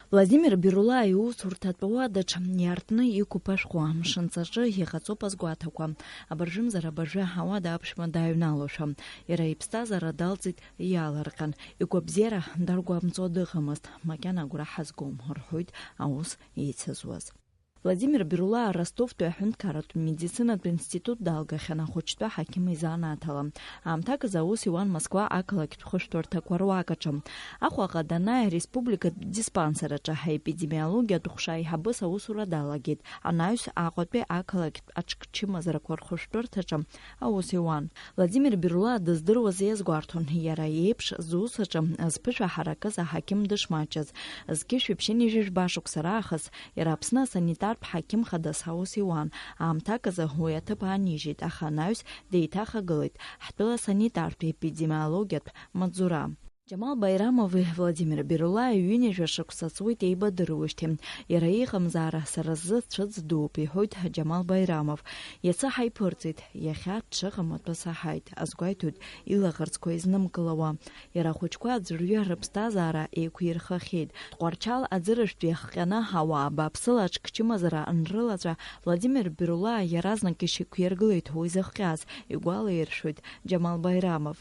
Владимир Бирула иусурҭатәуа даҽа иартны иқәуԥашәқәа мшынҵаҿы иҟаҵоуп азгәаҭақәа. Абыржәымзар абыржәы ауада аԥшәма дааҩналошәа. Иара иԥсҭазаара далҵит иаларҟьан. Игәабзиара даргәамҵуа дыҟамызт. Макьана агәра ҳазгом, рҳәоит аус еицызуаз. Владимир Бирула Ростовтәи аҳәынҭқарратә медицинатә институт далгахьан ахәыҷтәы ҳақьым изаанаҭала. Аамҭаказ аус иуан Москва ақалақьтә хәышәтәырҭақәа руакаҿы. Аҟәаҟа данааи ареспубликатә диспансераҿы ҳаепидемиологиатә ҟәша аиҳабыс аусура далагеит. Анаҩс Аҟәатәи ақалақьтә аҽқчымазарақәа рхәышәтәырҭаҿы аус иуан. Владимир Бирула дыздыруаз иазгәарҭон, иара иеиԥш зусаҿы зԥышәа ҳаракыз аҳақьым дышмаҷыз. Зқьышә ҩаԥшьын ижәжәба шықәса раахыс иара Аԥсны асанитартә ҳақьым хадас аус иуан. Аамҭаказы уи аҭыԥ аанижьит, аха анаҩс деиҭахагылеит ҳтәыла санитартә епидемиологиатә маҵзура. Џьамал Байрамови Владимир Бирула ҩынҩажәа шықәса ҵуеит еибадыруашьҭи. Иара иҟамзаара сара сзы цәыӡ дууп, иҳәоит Џьамал Байрамов. Иацы ҳаиԥырҵит, иахьа дшыҟам атәы саҳаит, азгәаиҭоит илаӷырӡқәа изнымкылауа. Иара ахәыҷқәа аӡәырҩы рыԥсҭазаара еиқәирхахьеит. Тҟәарчал аӡырыжәтәи иахҟьаны ауаа бааԥсыла аҽқчымазара анрылаҵәа Владимир Бирула иаразнак ишиқәиргылеит уи зыхҟьаз, игәалаиршәоит Џьамал Байрамов.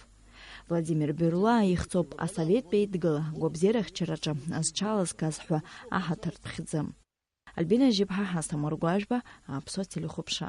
Владимир Бирула ихҵоуп асоветтә еидгыла гәабзиарахьчараҿы зҽалазгаз ҳәа аҳаҭыртә хьӡы. Альбина Жьыԥҳа, Ҳасҭамыр Гәажәба, Аԥсуа телехәаԥшра.